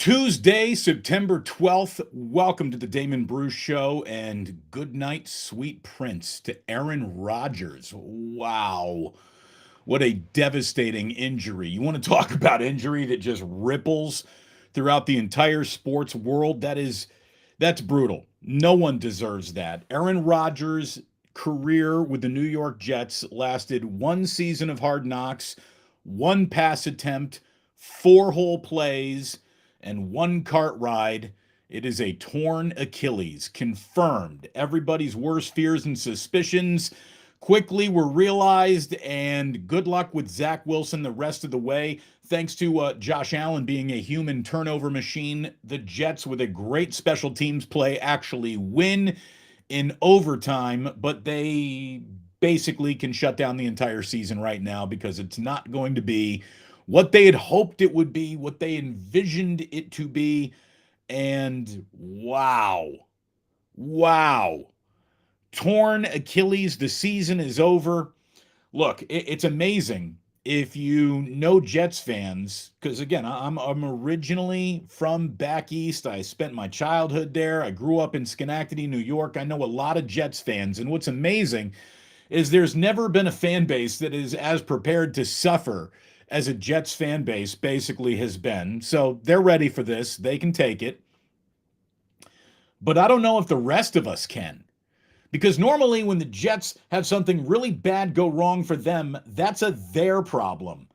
Tuesday, September 12th. Welcome to the Damon Bruce Show and good night, sweet prince to Aaron Rodgers. Wow. What a devastating injury. You want to talk about injury that just ripples throughout the entire sports world? That's brutal. No one deserves that. Aaron Rodgers' career with the New York Jets lasted one season of hard knocks, one pass attempt, four whole plays, and one cart ride. It is a torn Achilles, confirmed. Everybody's worst fears and suspicions quickly were realized, and good luck with Zach Wilson the rest of the way. Thanks to Josh Allen being a human turnover machine, the Jets, with a great special teams play, actually win in overtime, but they basically can shut down the entire season right now because it's not going to be what they had hoped it would be, what they envisioned it to be. And wow. Torn Achilles, the season is over. Look, it's amazing if you know Jets fans, because again, I'm originally from back east. I spent my childhood there. I grew up in Schenectady, New York. I know a lot of Jets fans, and what's amazing is there's never been a fan base that is as prepared to suffer as a Jets fan base basically has been. So they're ready for this. They can take it. But I don't know if the rest of us can. Because normally when the Jets have something really bad go wrong for them, that's a their problem.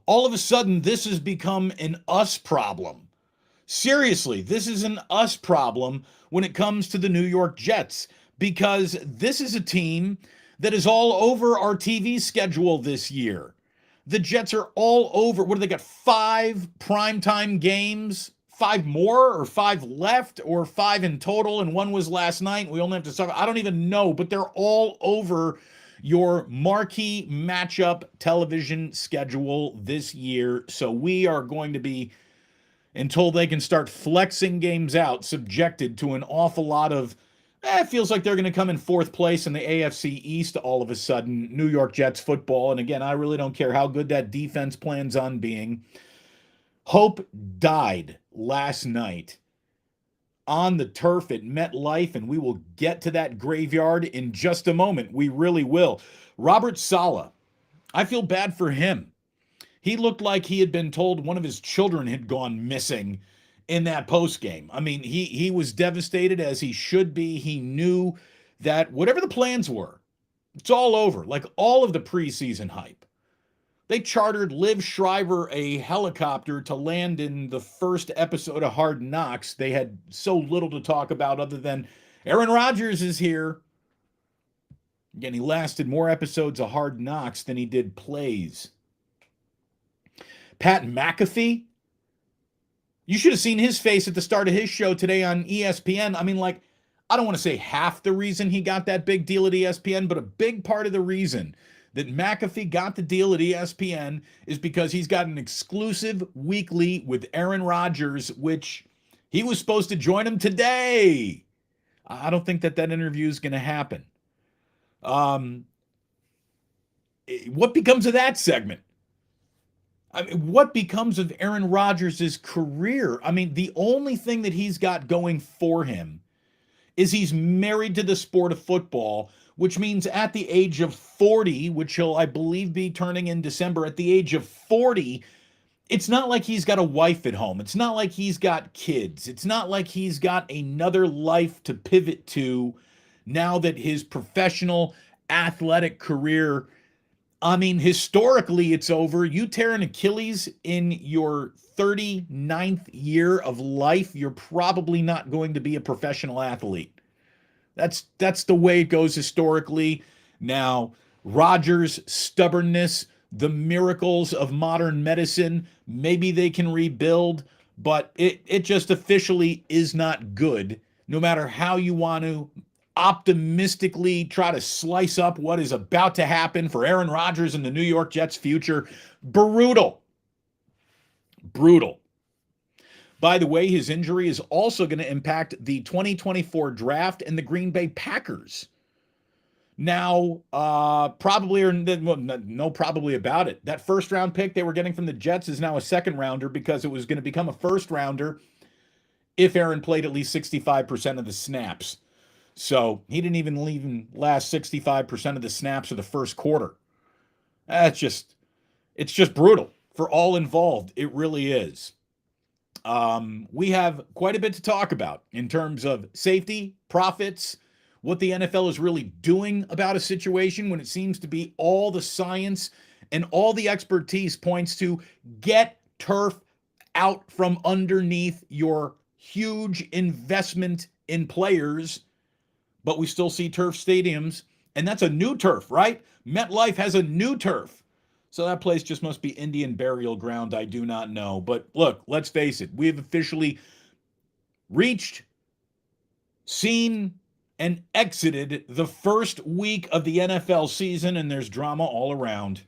All of a sudden, this has become an us problem. Seriously, this is an us problem when it comes to the New York Jets, because this is a team that is all over our TV schedule this year. The Jets are all over. What do they got? 5 primetime games? 5 more, or 5 left, or 5 in total, and one was last night. We only have to start. I don't even know, but they're all over your marquee matchup television schedule this year. So we are going to be, until they can start flexing games out, subjected to an awful lot of, it feels like they're going to come in 4th place in the AFC East all of a sudden, New York Jets football. And again, I really don't care how good that defense plans on being. Hope died last night on the turf at MetLife, and we will get to that graveyard in just a moment. We really will. Robert Saleh, I feel bad for him. He looked like he had been told one of his children had gone missing in that post game. I mean, he was devastated, as he should be. He knew that whatever the plans were, it's all over. Like all of the preseason hype. They chartered Liv Schreiber a helicopter to land in the first episode of Hard Knocks. They had so little to talk about other than Aaron Rodgers is here. Again, he lasted more episodes of Hard Knocks than he did plays. Pat McAfee, you should have seen his face at the start of his show today on ESPN. I mean, like, I don't want to say half the reason he got that big deal at ESPN, but a big part of the reason that McAfee got the deal at ESPN is because he's got an exclusive weekly with Aaron Rodgers, which he was supposed to join him today. I don't think that interview is going to happen. What becomes of that segment? I mean, what becomes of Aaron Rodgers' career? I mean, the only thing that he's got going for him is he's married to the sport of football, which means at the age of 40, which he'll, I believe, be turning in December, at the age of 40, it's not like he's got a wife at home. It's not like he's got kids. It's not like he's got another life to pivot to now that his professional athletic career, I mean, historically, it's over. You tear an Achilles in your 39th year of life, you're probably not going to be a professional athlete. That's the way it goes historically. Now, Rodgers' stubbornness, the miracles of modern medicine, maybe they can rebuild, but it just officially is not good, no matter how you want to optimistically try to slice up what is about to happen for Aaron Rodgers and the New York Jets' future. Brutal. By the way, his injury is also going to impact the 2024 draft and the Green Bay Packers. Now, probably about it. That first round pick they were getting from the Jets is now a second rounder because it was going to become a first rounder if Aaron played at least 65% of the snaps. So he didn't even last 65% of the snaps of the first quarter. That's just, it's just brutal for all involved. It really is. We have quite a bit to talk about in terms of safety, profits, what the NFL is really doing about a situation when it seems to be all the science and all the expertise points to get turf out from underneath your huge investment in players, but we still see turf stadiums, and that's a new turf, right? MetLife has a new turf. So that place just must be Indian burial ground. I do not know. But look, let's face it. We have officially reached, seen, and exited the first week of the NFL season, and there's drama all around.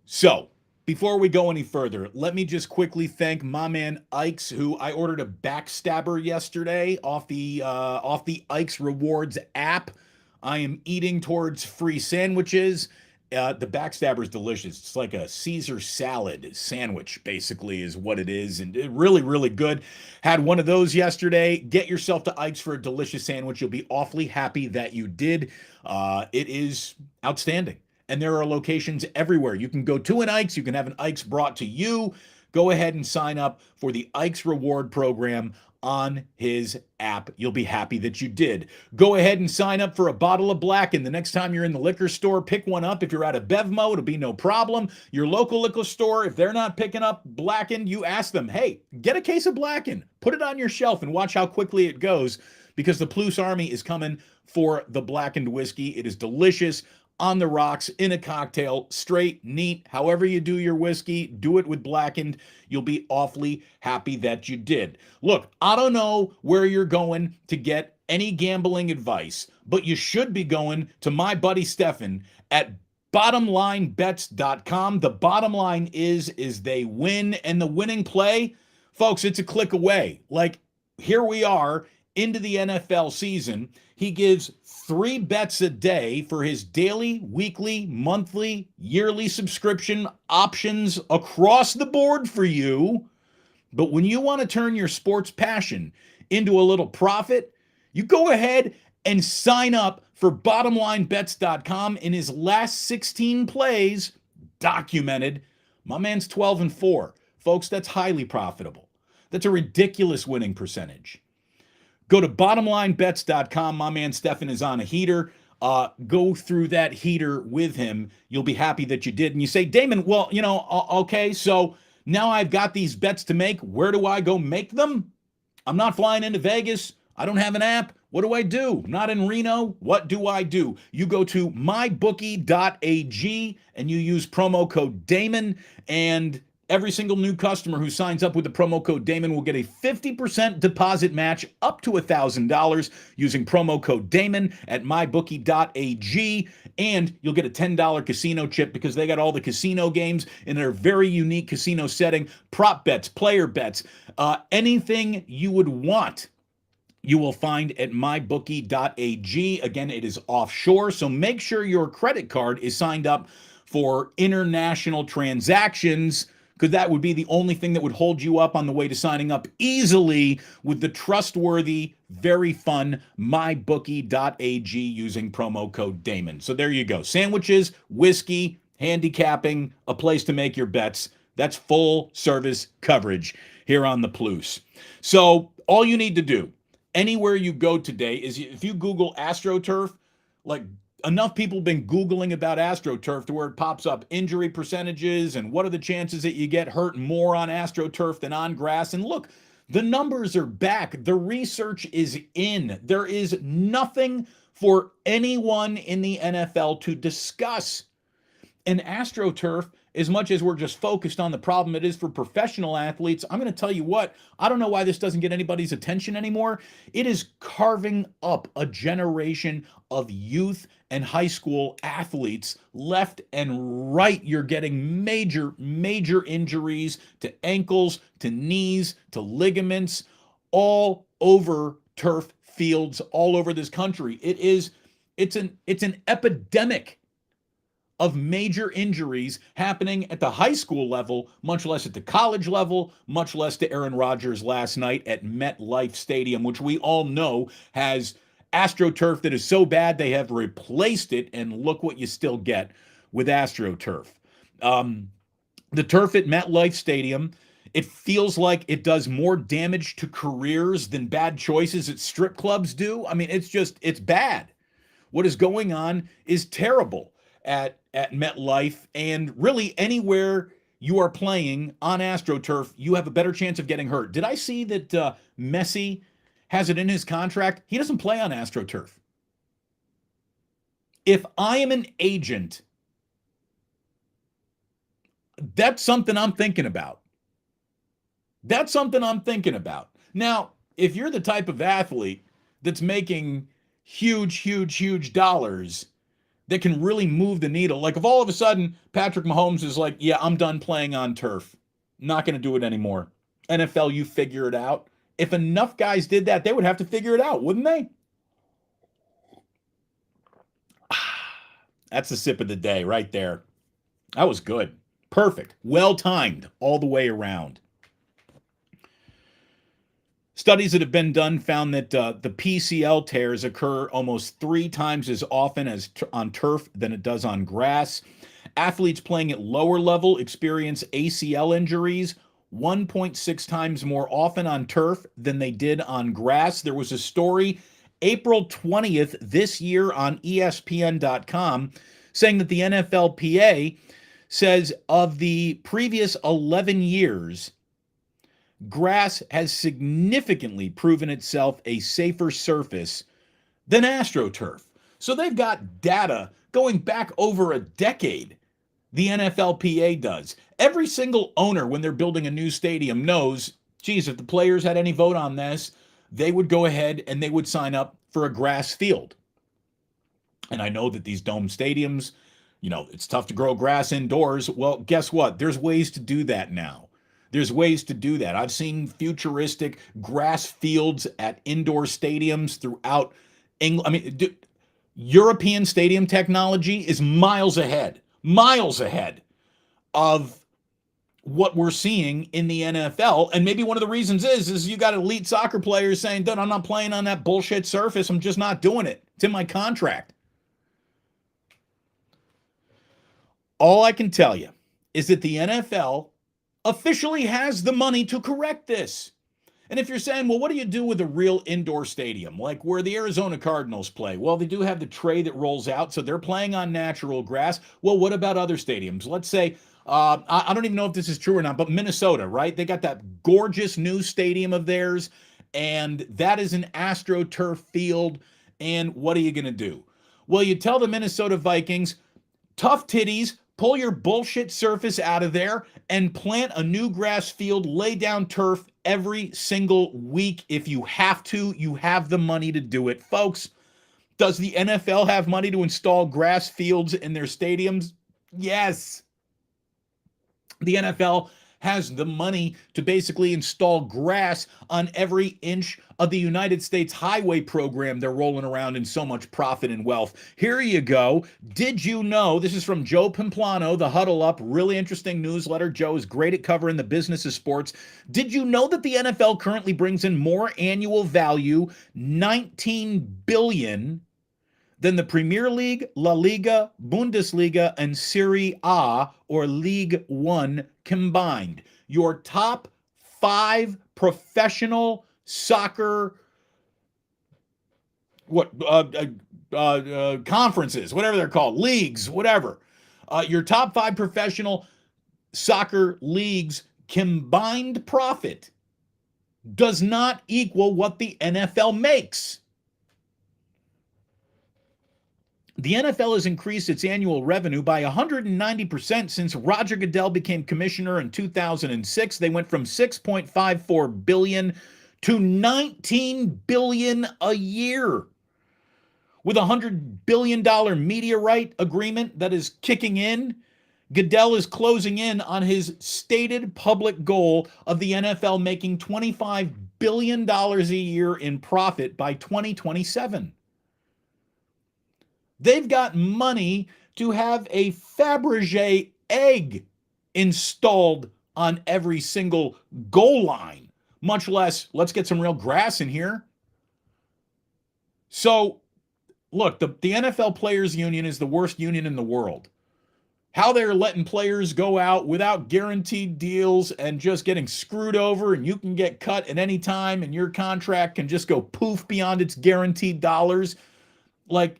So, before we go any further, let me just quickly thank my man Ikes, who I ordered a backstabber yesterday off the Ikes Rewards app. I am eating towards free sandwiches. The backstabber is delicious. It's like a Caesar salad sandwich, basically, is what it is, and really, really good. Had one of those yesterday. Get yourself to Ike's for a delicious sandwich. You'll be awfully happy that you did. It is outstanding. And there are locations everywhere. You can go to an Ike's. You can have an Ike's brought to you. Go ahead and sign up for the Ike's Reward Program on his app. You'll be happy that you did. Go ahead and sign up for a bottle of Blacken. The next time you're in the liquor store, pick one up. If you're at a Bevmo, it'll be no problem. Your local liquor store, if they're not picking up Blacken, you ask them, hey, get a case of Blacken. Put it on your shelf and watch how quickly it goes, because the Plus Army is coming for the blackened whiskey. It is delicious. On the rocks, in a cocktail, straight, neat. However you do your whiskey, do it with blackened. You'll be awfully happy that you did. Look, I don't know where you're going to get any gambling advice, but you should be going to my buddy Stefan at bottomlinebets.com. The bottom line is they win, and the winning play, folks, it's a click away. Like, here we are into the NFL season. He gives 3 bets a day for his daily, weekly, monthly, yearly subscription options across the board for you. But when you want to turn your sports passion into a little profit, you go ahead and sign up for bottomlinebets.com. In his last 16 plays, documented, my man's 12-4. Folks, that's highly profitable. That's a ridiculous winning percentage. Go to bottomlinebets.com. My man Stefan is on a heater. Go through that heater with him. You'll be happy that you did. And you say, Damon, well, okay, so now I've got these bets to make. Where do I go make them? I'm not flying into Vegas. I don't have an app. What do I do? I'm not in Reno. What do I do? You go to mybookie.ag and you use promo code Damon, and every single new customer who signs up with the promo code Damon will get a 50% deposit match up to $1,000 using promo code Damon at mybookie.ag. And you'll get a $10 casino chip because they got all the casino games in their very unique casino setting. Prop bets, player bets, anything you would want, you will find at mybookie.ag. Again, it is offshore, so make sure your credit card is signed up for international transactions, because that would be the only thing that would hold you up on the way to signing up easily with the trustworthy, very fun mybookie.ag using promo code Damon. So there you go. Sandwiches, whiskey, handicapping, a place to make your bets. That's full service coverage here on the Plus. So all you need to do, anywhere you go today, is if you Google AstroTurf, like, enough people have been Googling about AstroTurf to where it pops up injury percentages and what are the chances that you get hurt more on AstroTurf than on grass. And look, the numbers are back. The research is in. There is nothing for anyone in the NFL to discuss. And AstroTurf, as much as we're just focused on the problem it is for professional athletes, I'm going to tell you what, I don't know why this doesn't get anybody's attention anymore. It is carving up a generation of youth and high school athletes left and right. You're getting major, major injuries to ankles, to knees, to ligaments, all over turf fields all over this country. It's an epidemic of major injuries happening at the high school level, much less at the college level, much less to Aaron Rodgers last night at MetLife Stadium, which we all know has AstroTurf that is so bad they have replaced it, and look what you still get with AstroTurf. The turf at MetLife Stadium, it feels like it does more damage to careers than bad choices at strip clubs do. I mean, it's bad. What is going on is terrible at MetLife, and really anywhere you are playing on AstroTurf, you have a better chance of getting hurt. Did I see that Messi has it in his contract? He doesn't play on AstroTurf. If I am an agent, that's something I'm thinking about. That's something I'm thinking about. Now, if you're the type of athlete that's making huge dollars that can really move the needle, like if all of a sudden Patrick Mahomes is like, yeah, I'm done playing on turf, not going to do it anymore. NFL, you figure it out. If enough guys did that, they would have to figure it out, wouldn't they? That's the sip of the day right there. That was good. Perfect. Well timed all the way around. Studies that have been done found that the PCL tears occur almost 3 times as often as on turf than it does on grass. Athletes playing at lower level experience ACL injuries 1.6 times more often on turf than they did on grass. There was a story April 20th this year on ESPN.com saying that the NFLPA says of the previous 11 years, grass has significantly proven itself a safer surface than AstroTurf. So they've got data going back over a decade. The NFLPA does. Every single owner, when they're building a new stadium, knows, geez, if the players had any vote on this, they would go ahead and they would sign up for a grass field. And I know that these dome stadiums, it's tough to grow grass indoors. Well, guess what? There's ways to do that now. There's ways to do that. I've seen futuristic grass fields at indoor stadiums throughout England. I mean, European stadium technology is miles ahead of what we're seeing in the NFL. And maybe one of the reasons is you got elite soccer players saying, dude, I'm not playing on that bullshit surface. I'm just not doing it. It's in my contract. All I can tell you is that the NFL officially has the money to correct this. And if you're saying, well, what do you do with a real indoor stadium, like where the Arizona Cardinals play? Well, they do have the tray that rolls out, so they're playing on natural grass. Well, what about other stadiums? Let's say, I don't even know if this is true or not, but Minnesota, right? They got that gorgeous new stadium of theirs, and that is an AstroTurf field. And what are you going to do? Well, you tell the Minnesota Vikings, tough titties, pull your bullshit surface out of there and plant a new grass field, lay down turf every single week. If you have to, you have the money to do it. Folks, does the NFL have money to install grass fields in their stadiums? Yes. The NFL has the money to basically install grass on every inch of the United States highway program they're rolling around in so much profit and wealth. Here you go. Did you know? This is from Joe Pimplano, the Huddle Up, really interesting newsletter. Joe is great at covering the business of sports. Did you know that the NFL currently brings in more annual value, $19 billion, than the Premier League, La Liga, Bundesliga, and Serie A, or League One combined? Your top 5 professional soccer conferences, whatever they're called, leagues, whatever. Your top 5 professional soccer leagues combined profit does not equal what the NFL makes. The NFL has increased its annual revenue by 190% since Roger Goodell became commissioner in 2006. They went from $6.54 billion to $19 billion a year. With a $100 billion media right agreement that is kicking in, Goodell is closing in on his stated public goal of the NFL making $25 billion a year in profit by 2027. They've got money to have a Fabergé egg installed on every single goal line, much less let's get some real grass in here. So, look, the NFL Players Union is the worst union in the world. How they're letting players go out without guaranteed deals and just getting screwed over, and you can get cut at any time and your contract can just go poof beyond its guaranteed dollars. Like,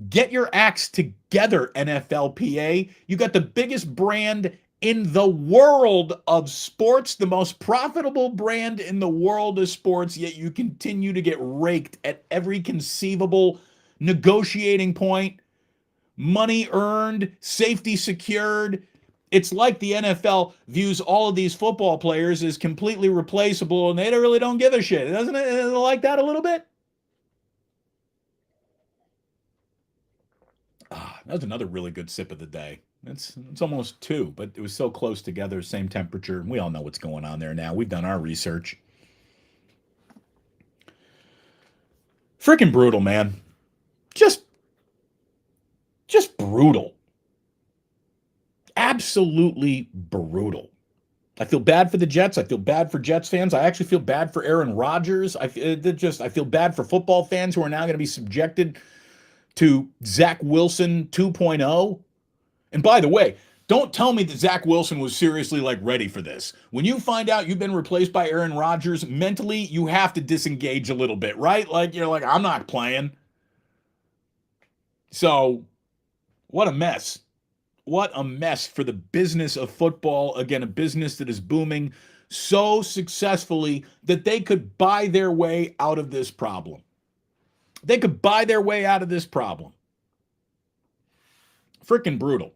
get your acts together, NFLPA. You got the biggest brand in the world of sports, the most profitable brand in the world of sports, yet you continue to get raked at every conceivable negotiating point. Money earned, safety secured. It's like the NFL views all of these football players as completely replaceable and they really don't give a shit. Doesn't it like that a little bit? That was another really good sip of the day. It's almost two, but it was so close together, same temperature. We all know what's going on there now. We've done our research. Freaking brutal, man. Just brutal. Absolutely brutal. I feel bad for the Jets. I feel bad for Jets fans. I actually feel bad for Aaron Rodgers. I feel bad for football fans who are now going to be subjected to Zach Wilson 2.0. And by the way, don't tell me that Zach Wilson was seriously like ready for this. When you find out you've been replaced by Aaron Rodgers, mentally you have to disengage a little bit, right? Like you're like, I'm not playing. So, what a mess. What a mess for the business of football. Again, a business that is booming so successfully that they could buy their way out of this problem. They could buy their way out of this problem. Freaking brutal.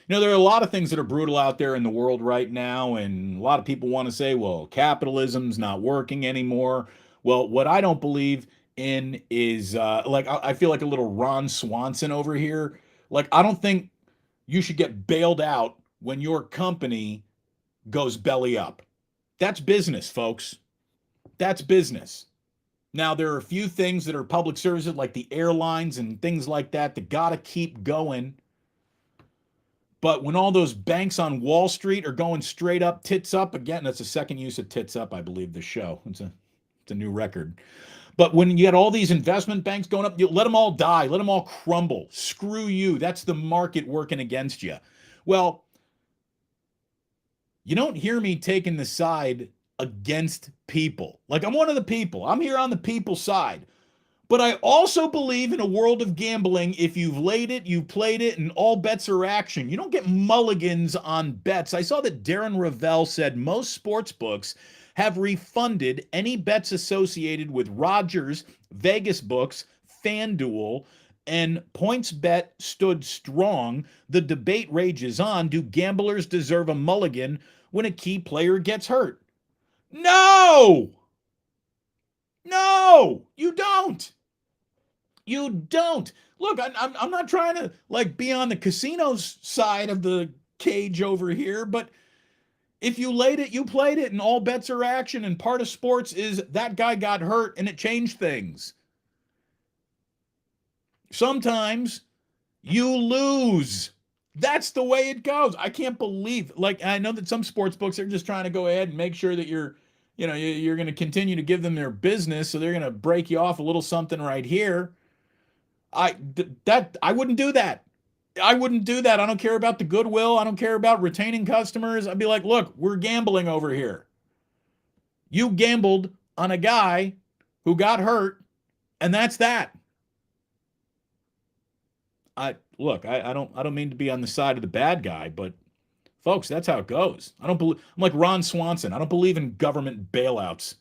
You know, there are a lot of things that are brutal out there in the world right now, and a lot of people want to say, well, capitalism's not working anymore. Well, what I don't believe in is I feel like a little Ron Swanson over here. Like, I don't think you should get bailed out when your company goes belly up. That's business, folks. That's business. Now, there are a few things that are public services, like the airlines and things like that got to keep going. But when all those banks on Wall Street are going straight up, tits up, again, that's the second use of tits up, I believe, this show. It's a new record. But when you get all these investment banks going up, you let them all die. Let them all crumble. Screw you. That's the market working against you. Well, you don't hear me taking the side against people. Like, I'm one of the people. I'm here on the people side. But I also believe in a world of gambling. If you've laid it, you've played it, and all bets are action. You don't get mulligans on bets. I saw that Darren Rovell said most sports books have refunded any bets associated with Rodgers, Vegas books, FanDuel, and PointsBet stood strong. The debate rages on. Do gamblers deserve a mulligan when a key player gets hurt? No! No, you don't. You don't. Look, I'm not trying to like be on the casino's side of the cage over here, but if you laid it, you played it, and all bets are action, and part of sports is that guy got hurt and it changed things. Sometimes you lose. That's the way it goes. I can't believe, like, I know that some sports books are just trying to go ahead and make sure that you're going to continue to give them their business, so they're going to break you off a little something right here. I wouldn't do that. I wouldn't do that. I don't care about the goodwill. I don't care about retaining customers. I'd be like, look, we're gambling over here. You gambled on a guy who got hurt, and that's that. I don't mean to be on the side of the bad guy, but folks, that's how it goes. I'm like Ron Swanson. I don't believe in government bailouts.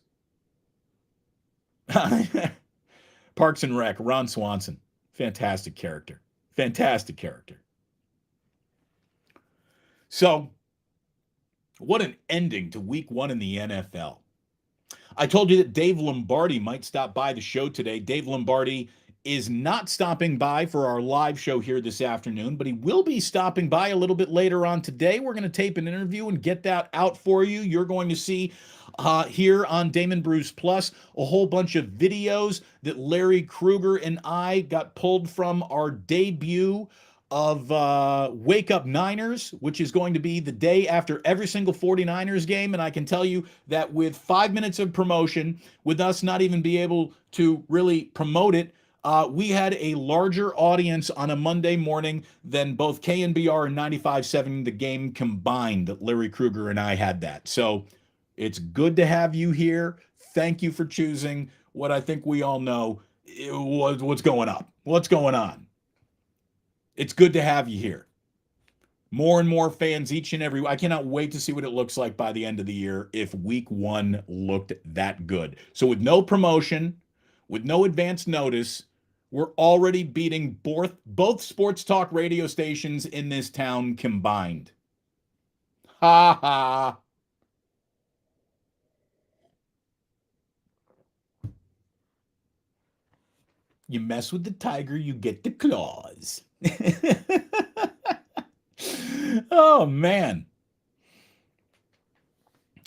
Parks and Rec, Ron Swanson. Fantastic character. Fantastic character. So, what an ending to week 1 in the NFL. I told you that Dave Lombardi might stop by the show today. Dave Lombardi is not stopping by for our live show here this afternoon, but he will be stopping by a little bit later on today. We're going to tape an interview and get that out for you. You're going to see here on Damon Bruce Plus, a whole bunch of videos that Larry Krueger and I got pulled from our debut of Wake Up Niners, which is going to be the day after every single 49ers game. And I can tell you that with 5 minutes of promotion, with us not even be able to really promote it, we had a larger audience on a Monday morning than both KNBR and 95.7 The Game combined. Larry Krueger and I had that. So it's good to have you here. Thank you for choosing what I think we all know what's going on. What's going on? It's good to have you here. More and more fans each and every. I cannot wait to see what it looks like by the end of the year if week one looked that good. So with no promotion, with no advance notice, we're already beating both sports talk radio stations in this town combined. Ha ha. You mess with the tiger, you get the claws. Oh, man.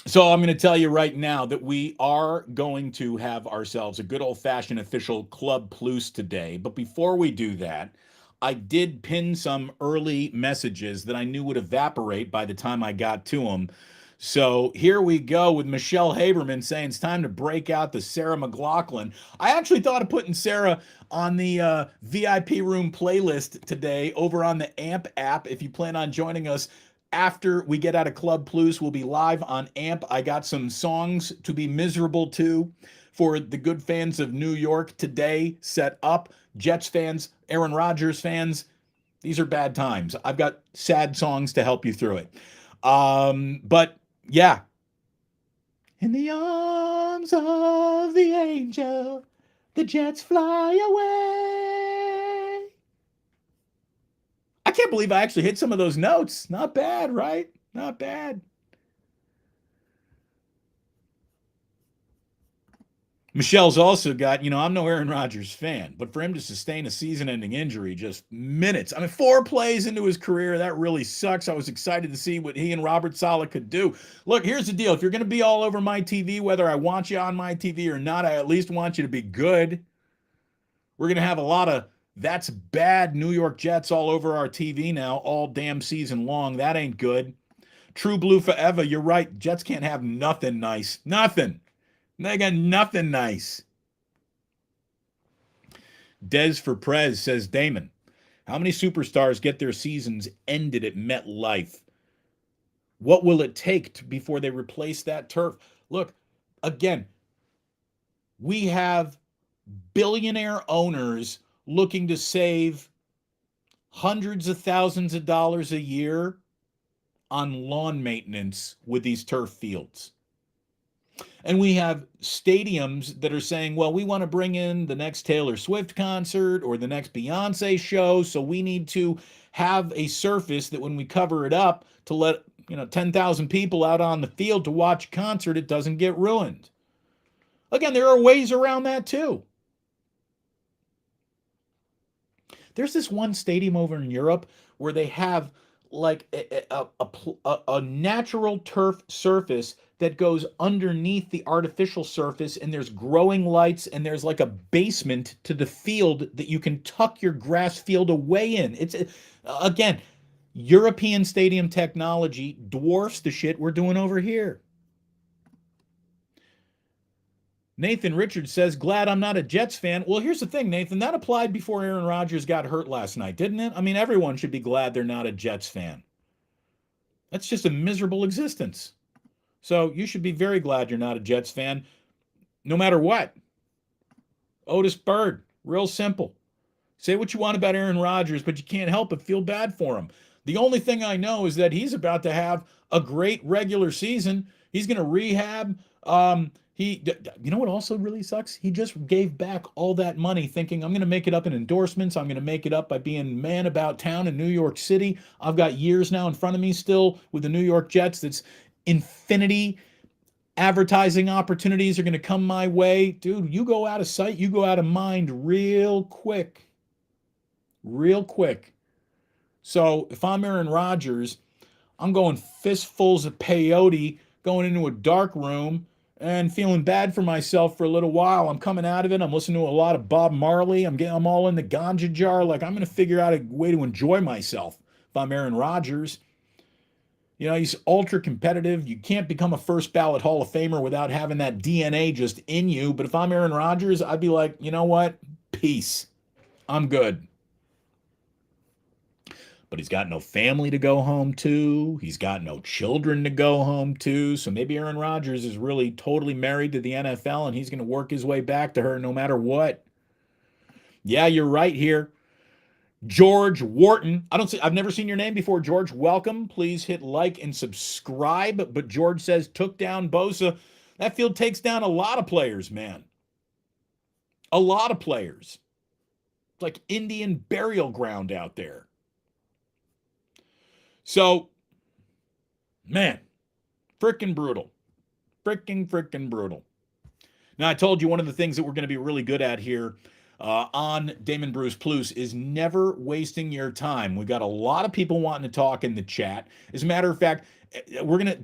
So I'm going to tell you right now that we are going to have ourselves a good old-fashioned official Club Plus today. But before we do that, I did pin some early messages that I knew would evaporate by the time I got to them. So here we go with Michelle Haberman saying it's time to break out the Sarah McLachlan. I actually thought of putting Sarah on the VIP room playlist today over on the AMP app. If you plan on joining us after we get out of Club Plus, we'll be live on AMP. I got some songs to be miserable to for the good fans of New York today set up. Jets fans, Aaron Rodgers fans, these are bad times. I've got sad songs to help you through it. But yeah. In the arms of the angel, the Jets fly away. I can't believe I actually hit some of those notes. Not bad, right? Not bad. Michelle's also got, I'm no Aaron Rodgers fan, but for him to sustain a season-ending injury just minutes. I mean, 4 plays into his career, that really sucks. I was excited to see what he and Robert Saleh could do. Look, here's the deal. If you're going to be all over my TV, whether I want you on my TV or not, I at least want you to be good. We're going to have a lot of that's bad New York Jets all over our TV now, all damn season long. That ain't good. True blue forever. You're right. Jets can't have nothing nice. Nothing. They got nothing nice. Des for Prez says, Damon, how many superstars get their seasons ended at MetLife? What will it take before they replace that turf? Look, again, we have billionaire owners looking to save hundreds of thousands of dollars a year on lawn maintenance with these turf fields. And we have stadiums that are saying, well, we want to bring in the next Taylor Swift concert or the next Beyonce show, so we need to have a surface that when we cover it up to let 10,000 people out on the field to watch a concert, it doesn't get ruined. Again, there are ways around that too. There's this one stadium over in Europe where they have like a natural turf surface that goes underneath the artificial surface, and there's growing lights, and there's like a basement to the field that you can tuck your grass field away in. It's again, European stadium technology dwarfs the shit we're doing over here. Nathan Richards says, glad I'm not a Jets fan. Well, here's the thing, Nathan. That applied before Aaron Rodgers got hurt last night, didn't it? I mean, everyone should be glad they're not a Jets fan. That's just a miserable existence. So you should be very glad you're not a Jets fan, no matter what. Otis Bird, real simple. Say what you want about Aaron Rodgers, but you can't help but feel bad for him. The only thing I know is that he's about to have a great regular season. He's going to rehab. You know what also really sucks? He just gave back all that money thinking, I'm going to make it up in endorsements. I'm going to make it up by being man about town in New York City. I've got years now in front of me still with the New York Jets. That's infinity advertising opportunities are going to come my way. Dude, you go out of sight, you go out of mind real quick. Real quick. So if I'm Aaron Rodgers, I'm going fistfuls of peyote, going into a dark room, and feeling bad for myself for a little while. I'm coming out of it. I'm listening to a lot of Bob Marley. I'm all in the ganja jar. Like, I'm going to figure out a way to enjoy myself if I'm Aaron Rodgers. You know, he's ultra competitive. You can't become a first ballot Hall of Famer without having that DNA just in you. But if I'm Aaron Rodgers, I'd be like, you know what? Peace. I'm good. But he's got no family to go home to. He's got no children to go home to. So maybe Aaron Rodgers is really totally married to the NFL and he's going to work his way back to her no matter what. Yeah, you're right here. George Wharton. I've never seen your name before, George. Welcome. Please hit like and subscribe. But George says took down Bosa. That field takes down a lot of players, man. A lot of players. It's like Indian burial ground out there. So, man, frickin' brutal. Frickin' brutal. Now, I told you one of the things that we're going to be really good at here on Damon Bruce Plus is never wasting your time. We got a lot of people wanting to talk in the chat. As a matter of fact,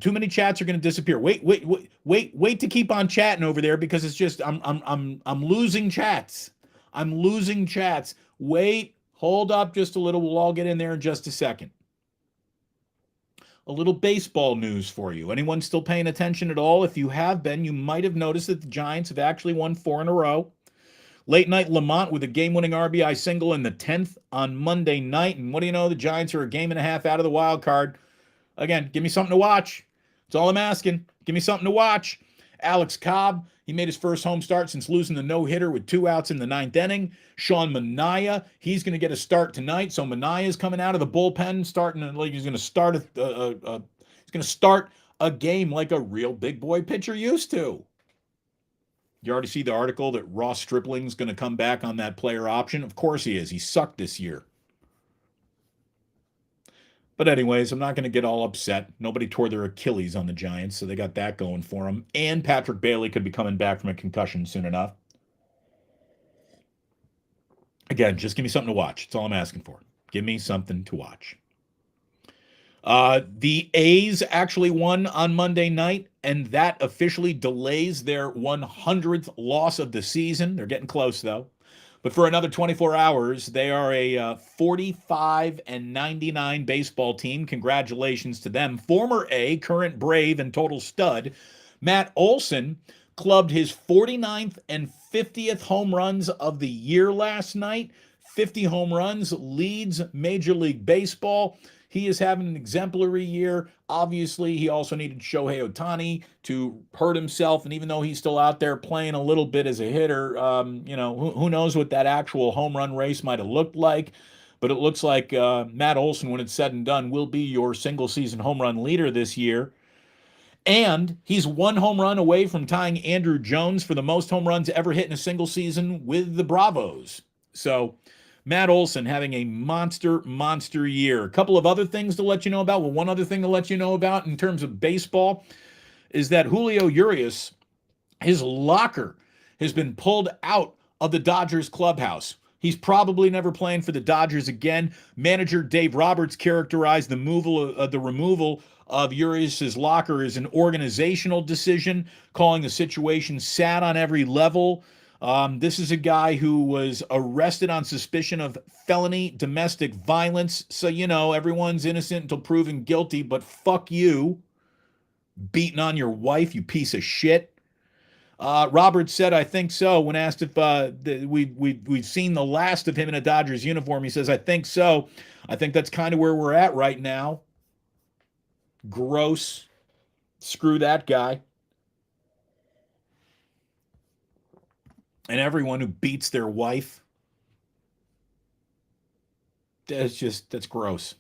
too many chats are gonna disappear. Wait to keep on chatting over there because it's just I'm losing chats. I'm losing chats. Wait, hold up just a little. We'll all get in there in just a second. A little baseball news for you. Anyone still paying attention at all? If you have been, you might have noticed that the Giants have actually won 4 in a row. Late night Lamont with a game-winning RBI single in the 10th on Monday night. And what do you know? The Giants are a game and a half out of the wild card. Again, give me something to watch. That's all I'm asking. Give me something to watch. Alex Cobb, he made his first home start since losing the no-hitter with 2 outs in the 9th inning. Sean Manaea, he's going to get a start tonight. So Manaea is coming out of the bullpen, starting like he's going to start a game like a real big boy pitcher used to. You already see the article that Ross Stripling's going to come back on that player option. Of course he is. He sucked this year. But anyways, I'm not going to get all upset. Nobody tore their Achilles on the Giants, so they got that going for them. And Patrick Bailey could be coming back from a concussion soon enough. Again, just give me something to watch. That's all I'm asking for. Give me something to watch. The A's actually won on Monday night, and that officially delays their 100th loss of the season. They're getting close, though. But for another 24 hours, they are a 45-99 baseball team. Congratulations to them. Former A, current Brave, and total stud, Matt Olson clubbed his 49th and 50th home runs of the year last night. 50 home runs, leads Major League Baseball. He is having an exemplary year. Obviously, he also needed Shohei Ohtani to hurt himself. And even though he's still out there playing a little bit as a hitter, who knows what that actual home run race might have looked like. But it looks like Matt Olson, when it's said and done, will be your single-season home run leader this year. And he's 1 home run away from tying Andrew Jones for the most home runs ever hit in a single season with the Bravos. So Matt Olson having a monster year. A couple of other things to let you know about. Well, one other thing to let you know about in terms of baseball is that Julio Urias, his locker has been pulled out of the Dodgers clubhouse. He's probably never playing for the Dodgers again. Manager Dave Roberts characterized the removal of Urias' locker as an organizational decision, calling the situation sad on every level. This is a guy who was arrested on suspicion of felony domestic violence. So, everyone's innocent until proven guilty, but fuck you. Beating on your wife, you piece of shit. Roberts said, I think so. When asked if we've seen the last of him in a Dodgers uniform, he says, I think so. I think that's kind of where we're at right now. Gross. Screw that guy. And everyone who beats their wife. That's gross.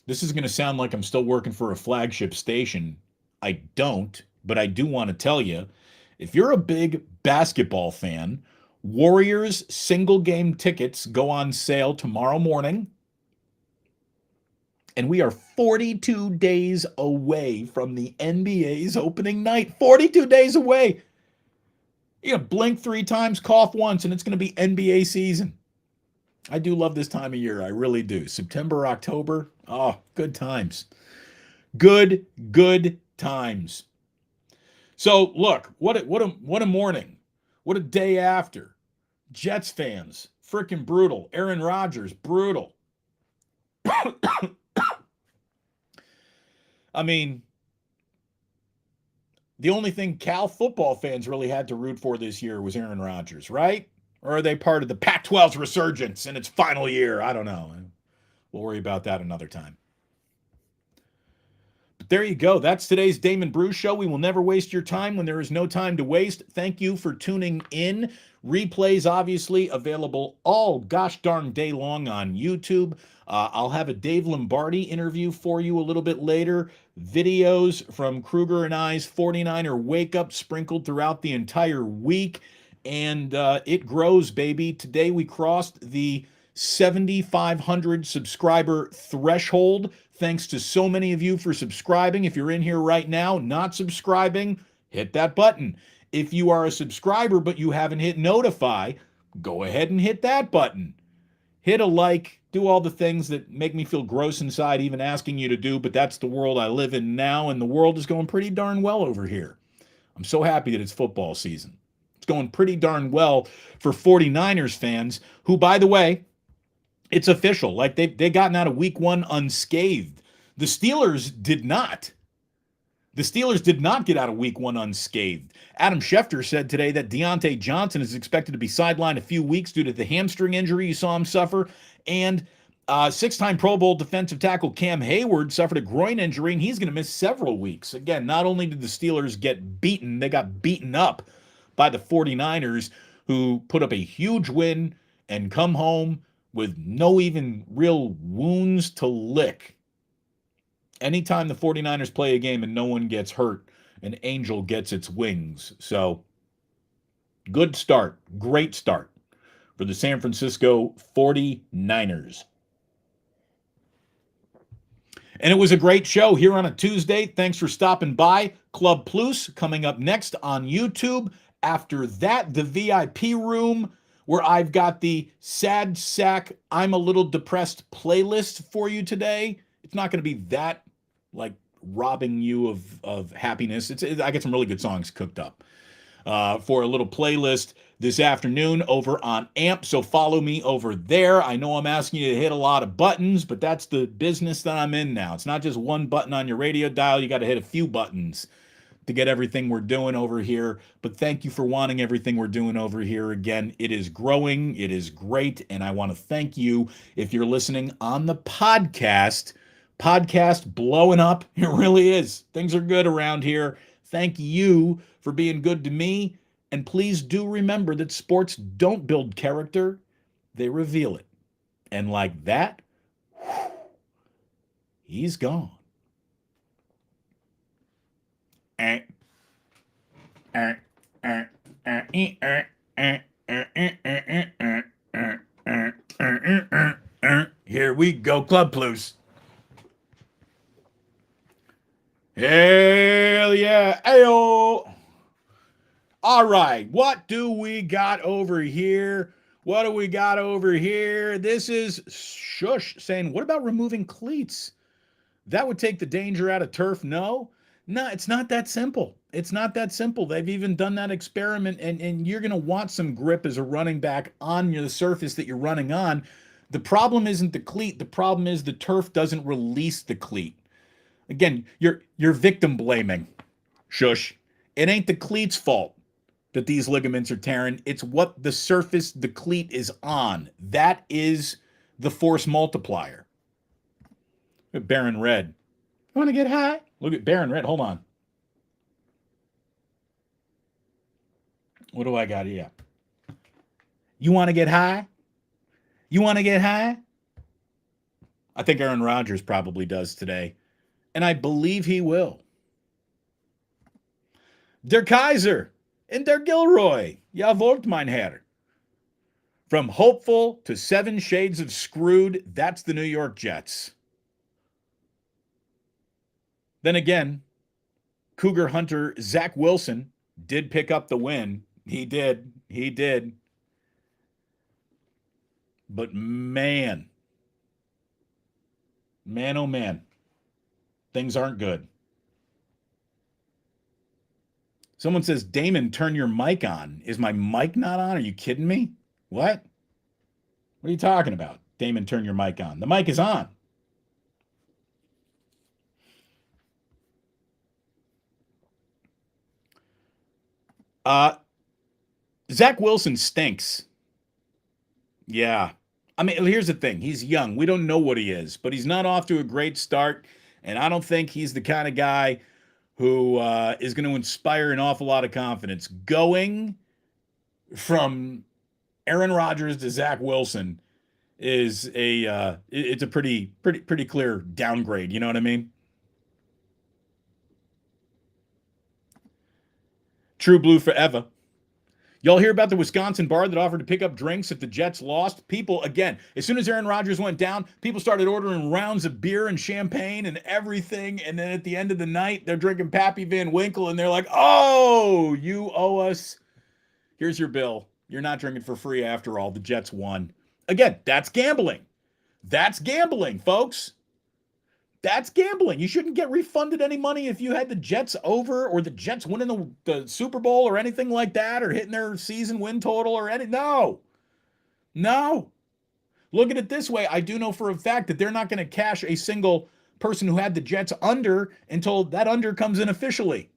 This is going to sound like I'm still working for a flagship station. I don't, but I do want to tell you, if you're a big basketball fan, Warriors single game tickets go on sale tomorrow morning. And we are 42 days away from the NBA's opening night. 42 days away. You're going to blink 3 times, cough once, and it's going to be NBA season. I do love this time of year. I really do. September, October. Oh, good times. Good times. So look, what a morning. What a day after. Jets fans, freaking brutal. Aaron Rodgers, brutal. I mean, the only thing Cal football fans really had to root for this year was Aaron Rodgers, right? Or are they part of the Pac 12's resurgence in its final year? I don't know. We'll worry about that another time. But there you go. That's today's Damon Bruce Show. We will never waste your time when there is no time to waste. Thank you for tuning in. Replays, obviously, available all gosh darn day long on YouTube. I'll have a Dave Lombardi interview for you a little bit later. Videos from Kruger and I's 49er Wake Up sprinkled throughout the entire week. And it grows, baby. Today we crossed the 7,500 subscriber threshold. Thanks to so many of you for subscribing. If you're in here right now not subscribing, hit that button. If you are a subscriber but you haven't hit notify, go ahead and hit that button. Hit a like, do all the things that make me feel gross inside even asking you to do, but that's the world I live in now, and the world is going pretty darn well over here. I'm so happy that it's football season. It's going pretty darn well for 49ers fans who, by the way, it's official. Like they gotten out of week one unscathed. The Steelers did not. The Steelers did not get out of week one unscathed. Adam Schefter said today that Deontay Johnson is expected to be sidelined a few weeks due to the hamstring injury you saw him suffer. And six-time Pro Bowl defensive tackle Cam Hayward suffered a groin injury, and he's going to miss several weeks. Again, not only did the Steelers get beaten, they got beaten up by the 49ers, who put up a huge win and come home with no even real wounds to lick. Anytime the 49ers play a game and no one gets hurt, an angel gets its wings. So, good start, great start for the San Francisco 49ers. And it was a great show here on a Tuesday. Thanks for stopping by. Club Plus coming up next on YouTube. After that, the VIP room, where I've got the Sad Sack I'm a Little Depressed playlist for you today. It's not going to be that, like, robbing you of happiness. I get some really good songs cooked up for a little playlist this afternoon over on AMP, so follow me over there. I know I'm asking you to hit a lot of buttons, but that's the business that I'm in now. It's not just one button on your radio dial. You got to hit a few buttons to get everything we're doing over here. But thank you for wanting everything we're doing over here. Again, it is growing. It is great. And I want to thank you if you're listening on the podcast. Podcast blowing up. It really is. Things are good around here. Thank you for being good to me. And please do remember that sports don't build character, they reveal it. And like that, he's gone. Here we go, Club Plus. Hell yeah. Ayo. All right, what do we got over here? What do we got over here? This is Shush saying, what about removing cleats? That would take the danger out of turf. No, it's not that simple. It's not that simple. They've even done that experiment, and you're going to want some grip as a running back on the surface that you're running on. The problem isn't the cleat. The problem is the turf doesn't release the cleat. Again, you're victim blaming. Shush. It ain't the cleat's fault that these ligaments are tearing. It's what the surface the cleat is on. That is the force multiplier. Look at Baron Red. You want to get high? Look at Baron Red. Hold on. What do I got here? You want to get high? You want to get high? I think Aaron Rodgers probably does today. And I believe he will. Der Kaiser and der Gilroy. Ja, wollt mein Herr. From hopeful to 7 shades of screwed, that's the New York Jets. Then again, Cougar hunter Zach Wilson did pick up the win. He did. But man, oh man, Things aren't good. Someone says, Damon, turn your mic on. Is my mic not on? Are you kidding me? What? What are you talking about? Damon, turn your mic on. The mic is on. Zach Wilson stinks. Yeah. I mean, here's the thing. He's young. We don't know what he is, but he's not off to a great start. And I don't think he's the kind of guy who is going to inspire an awful lot of confidence. Going from Aaron Rodgers to Zach Wilson is it's a pretty clear downgrade. You know what I mean? True blue forever. Y'all hear about the Wisconsin bar that offered to pick up drinks if the Jets lost? People, again, as soon as Aaron Rodgers went down, people started ordering rounds of beer and champagne and everything. And then at the end of the night, they're drinking Pappy Van Winkle and they're like, oh, you owe us. Here's your bill. You're not drinking for free after all. The Jets won. Again, that's gambling. That's gambling, folks. That's gambling. You shouldn't get refunded any money if you had the Jets over or the Jets winning the Super Bowl or anything like that or hitting their season win total or any. No. No. Look at it this way. I do know for a fact that they're not going to cash a single person who had the Jets under until that under comes in officially.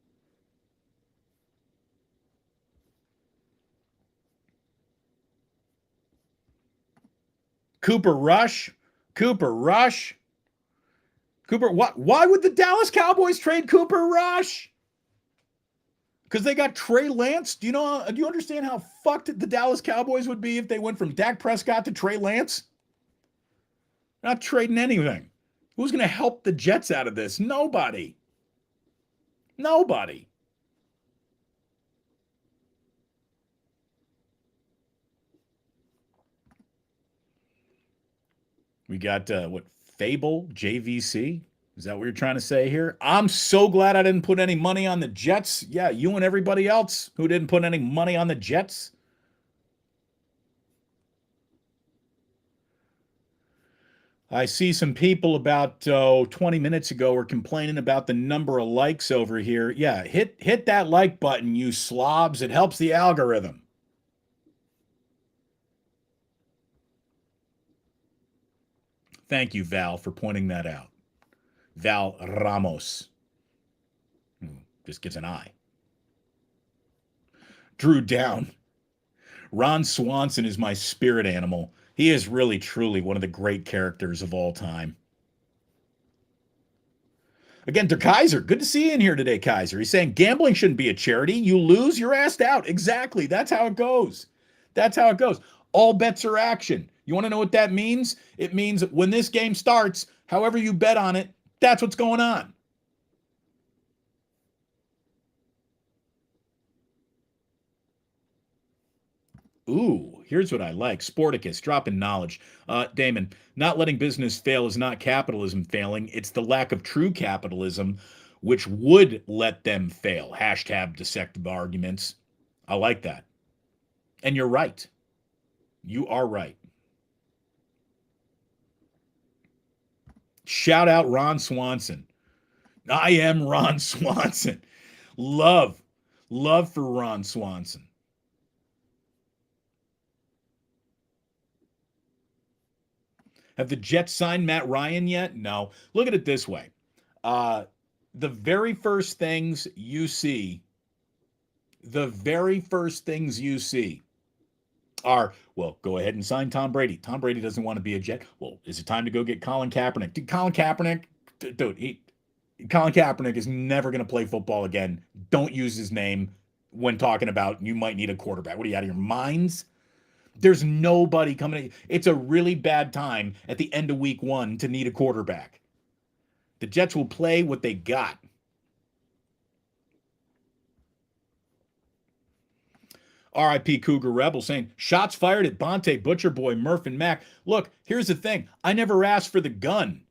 Cooper Rush. Why would the Dallas Cowboys trade Cooper Rush? Because they got Trey Lance. Do you understand how fucked the Dallas Cowboys would be if they went from Dak Prescott to Trey Lance? Not trading anything. Who's going to help the Jets out of this? Nobody. We got Fable JVC. Is that what you're trying to say here? I'm so glad I didn't put any money on the Jets. Yeah, you and everybody else who didn't put any money on the Jets. I see some people about 20 minutes ago were complaining about the number of likes over here. Yeah, hit that like button, you slobs. It helps the algorithm. Thank you, Val, for pointing that out. Val Ramos. Just gets an eye. Drew Down. Ron Swanson is my spirit animal. He is really, truly one of the great characters of all time. Again, Der Kaiser. Good to see you in here today, Kaiser. He's saying gambling shouldn't be a charity. You lose, you're asked out. Exactly. That's how it goes. All bets are action. You want to know what that means? It means when this game starts, however you bet on it, that's what's going on. Ooh, here's what I like. Sporticus, dropping knowledge. Damon, not letting business fail is not capitalism failing. It's the lack of true capitalism, which would let them fail. Hashtag dissective arguments. I like that. And you're right. You are right. Shout out Ron Swanson. I am Ron Swanson. Love for Ron Swanson. Have the Jets signed Matt Ryan yet? No. Look at it this way. The very first things you see are, well, go ahead and sign Tom Brady. Tom Brady doesn't want to be a Jet. Well, is it time to go get Colin Kaepernick? Colin Kaepernick is never going to play football again. Don't use his name when talking about you might need a quarterback. What are you, out of your minds? There's nobody coming. It's a really bad time at the end of week 1 to need a quarterback. The Jets will play what they got. R.I.P. Cougar Rebel saying, shots fired at Bonte, Butcher Boy, Murph, and Mac. Look, here's the thing. I never asked for the gun.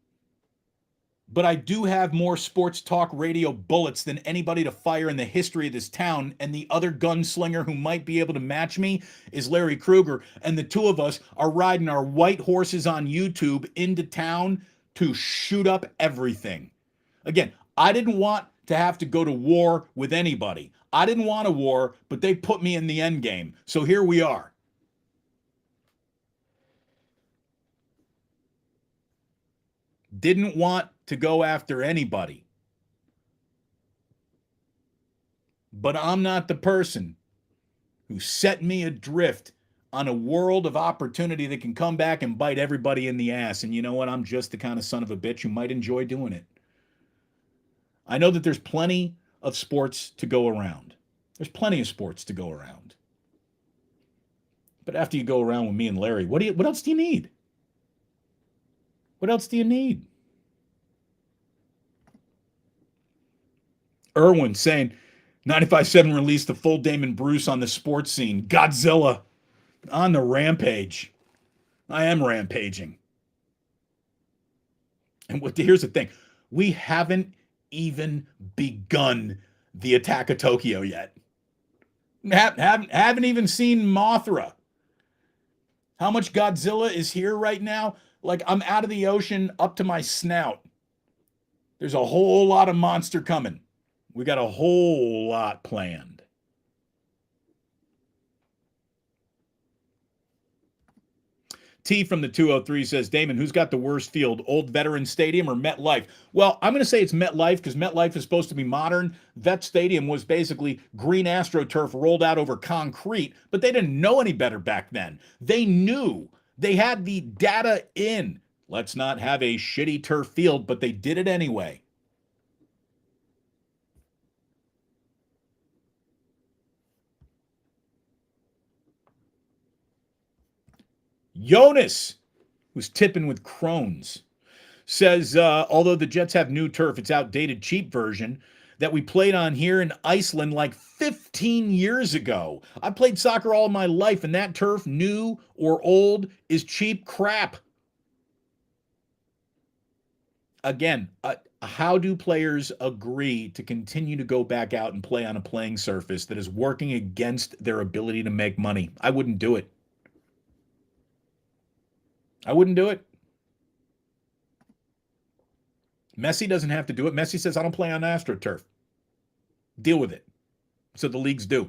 But I do have more sports talk radio bullets than anybody to fire in the history of this town. And the other gunslinger who might be able to match me is Larry Krueger. And the two of us are riding our white horses on YouTube into town to shoot up everything. Again, I didn't want to have to go to war with anybody. I didn't want a war, but they put me in the end game. So here we are. Didn't want to go after anybody. But I'm not the person who set me adrift on a world of opportunity that can come back and bite everybody in the ass. And you know what? I'm just the kind of son of a bitch who might enjoy doing it. I know that there's plenty of sports to go around. There's plenty of sports to go around. But after you go around with me and Larry, what else do you need? What else do you need? Irwin saying 95.7 released the full Damon Bruce on the sports scene. Godzilla on the rampage. I am rampaging. And here's the thing. We haven't even begun the attack of Tokyo yet. Haven't even seen Mothra. How much Godzilla is here right now? Like, I'm out of the ocean up to my snout. There's a whole lot of monster coming. We got a whole lot planned. T from the 203 says, Damon, who's got the worst field, Old Veteran Stadium or MetLife? Well, I'm going to say it's MetLife because MetLife is supposed to be modern. Vet Stadium was basically green AstroTurf rolled out over concrete, but they didn't know any better back then. They knew. They had the data in. Let's not have a shitty turf field, but they did it anyway. Jonas, who's tipping with Crohn's, says, although the Jets have new turf, it's outdated, cheap version that we played on here in Iceland like 15 years ago. I played soccer all my life, and that turf, new or old, is cheap crap. Again, how do players agree to continue to go back out and play on a playing surface that is working against their ability to make money? I wouldn't do it. I wouldn't do it. Messi doesn't have to do it. Messi says, I don't play on AstroTurf. Deal with it. So the leagues do.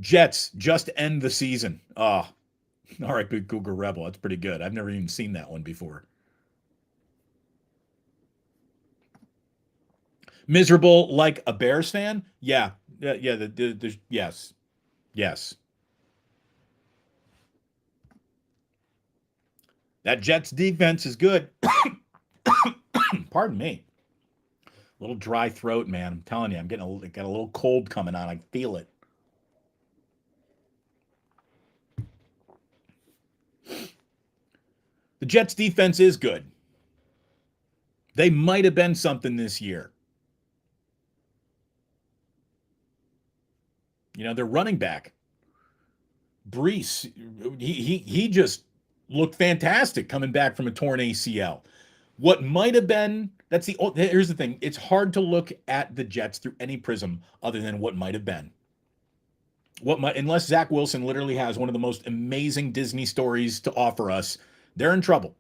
Jets just end the season. Oh, all right, big Cougar Rebel. That's pretty good. I've never even seen that one before. Miserable like a Bears fan? Yeah. Yes. Yes. That Jets defense is good. Pardon me. A little dry throat, man. I'm telling you, got a little cold coming on. I feel it. The Jets defense is good. They might have been something this year. You know, their running back, Brees, he just looked fantastic coming back from a torn ACL. What might have been, here's the thing. It's hard to look at the Jets through any prism other than what might have been. Unless Zach Wilson literally has one of the most amazing Disney stories to offer us, they're in trouble.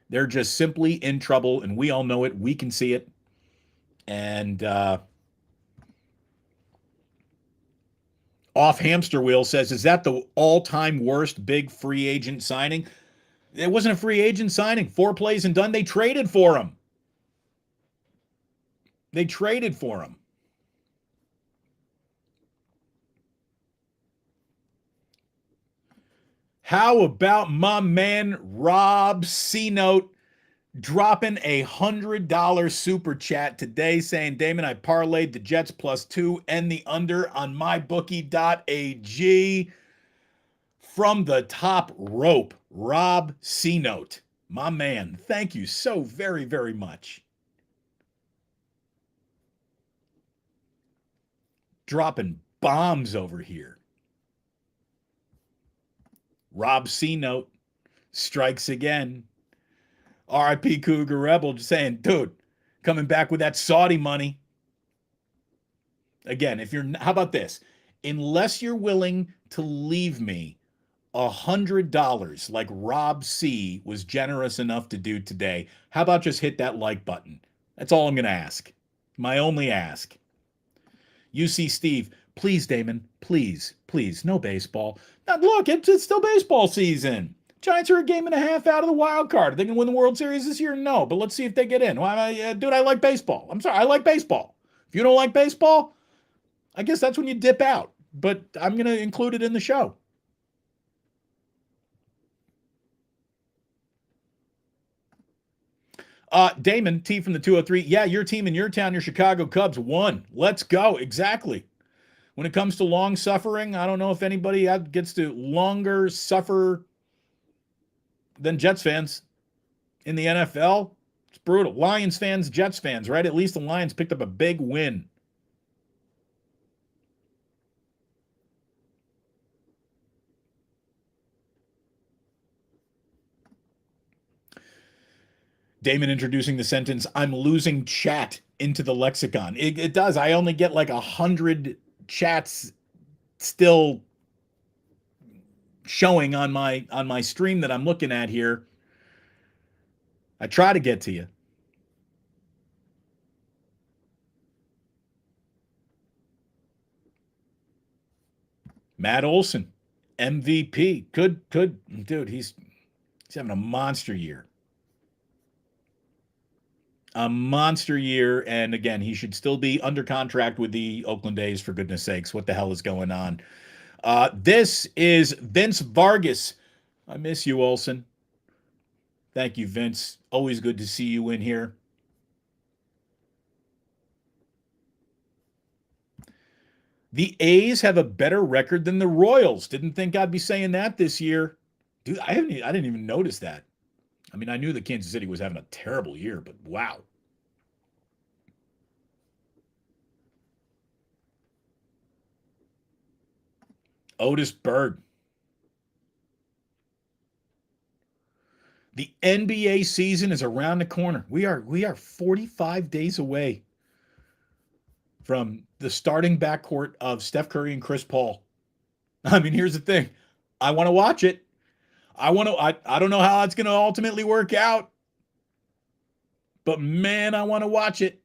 They're just simply in trouble, and we all know it. We can see it. And Off Hamster Wheel says, is that the all-time worst big free agent signing? It wasn't a free agent signing. 4 plays and done. They traded for him. They traded for him. How about my man Rob C-Note dropping $100 super chat today saying, Damon, I parlayed the Jets +2 and the under on mybookie.ag. From the top rope, Rob C-Note, my man, thank you so very, very much. Dropping bombs over here. Rob C-Note strikes again. RIP Cougar Rebel just saying, dude, coming back with that Saudi money. Again, how about this? Unless you're willing to leave me $100 like Rob C was generous enough to do today, how about just hit that like button? That's all I'm going to ask. My only ask. UC Steve, please, Damon, please, please, no baseball. Now, look, it's still baseball season. Giants are a game and a half out of the wild card. Are they going to win the World Series this year? No, but let's see if they get in. Well, dude, I like baseball. I'm sorry, I like baseball. If you don't like baseball, I guess that's when you dip out. But I'm going to include it in the show. Damon, T from the 203. Yeah, your team in your town, your Chicago Cubs won. Let's go. Exactly. When it comes to long suffering, I don't know if anybody gets to longer suffer than Jets fans in the NFL. It's brutal. Lions fans, Jets fans, right? At least the Lions picked up a big win. Damon introducing the sentence, I'm losing chat into the lexicon. It does. I only get like 100 chats still showing on my stream that I'm looking at here. I try to get to you. Matt Olson, MVP. Good, dude. He's having a monster year. A monster year, and again, he should still be under contract with the Oakland A's, for goodness sakes. What the hell is going on? This is Vince Vargas. I miss you, Olson. Thank you, Vince. Always good to see you in here. The A's have a better record than the Royals. Didn't think I'd be saying that this year. Dude, I didn't even notice that. I mean, I knew that Kansas City was having a terrible year, but wow. Otis Berg. The NBA season is around the corner. We are 45 days away from the starting backcourt of Steph Curry and Chris Paul. I mean, here's the thing. I want to watch it. I don't know how it's going to ultimately work out. But man, I want to watch it.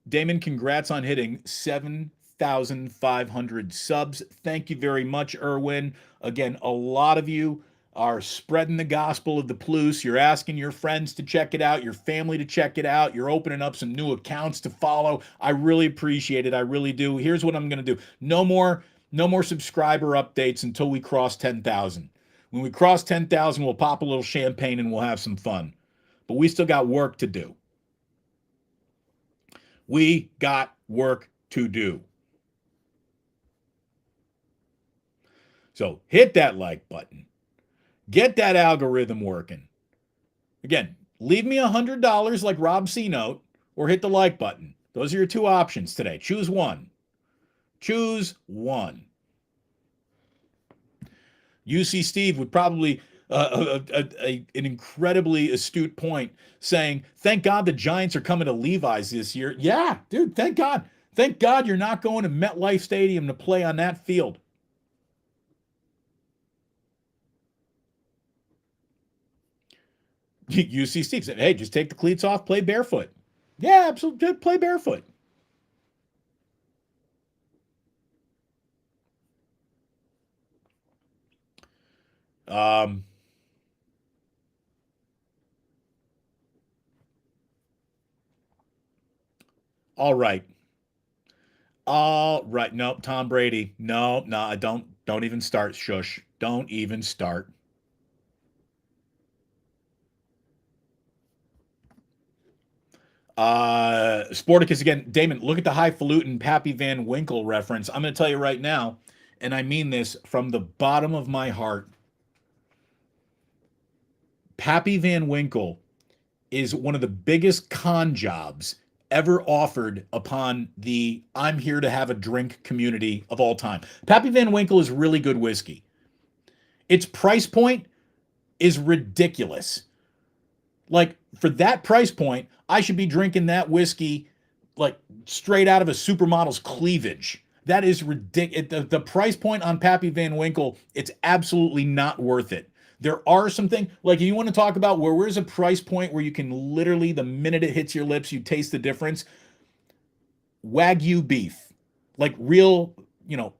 Damon, congrats on hitting 7,500 subs. Thank you very much, Erwin. Again, a lot of you are spreading the gospel of the Plus. You're asking your friends to check it out, your family to check it out. You're opening up some new accounts to follow. I really appreciate it. I really do. Here's what I'm going to do. No more subscriber updates until we cross 10,000. When we cross 10,000, we'll pop a little champagne and we'll have some fun. But we still got work to do. We got work to do. So hit that like button. Get that algorithm working. Again, leave me $100 like Rob C. Note or hit the like button. Those are your two options today. Choose one. Choose one. UC Steve would probably an incredibly astute point saying, thank God the Giants are coming to Levi's this year. Yeah, dude, thank God. Thank God you're not going to MetLife Stadium to play on that field. UC Steve said, hey, just take the cleats off, play barefoot. Yeah, absolutely. Play barefoot. Um, all right. All right. Nope. Tom Brady. No, I don't even start. Shush. Don't even start. Sporticus again. Damon, look at the highfalutin Pappy Van Winkle reference. I'm going to tell you right now, and I mean this from the bottom of my heart. Pappy Van Winkle is one of the biggest con jobs ever offered upon the I'm here to have a drink community of all time. Pappy Van Winkle is really good whiskey. Its price point is ridiculous. Like, for that price point, I should be drinking that whiskey like straight out of a supermodel's cleavage. That is ridiculous. The price point on Pappy Van Winkle, it's absolutely not worth it. There are some things, like you want to talk about where's a price point where you can literally, the minute it hits your lips, you taste the difference. Wagyu beef, like real, you know,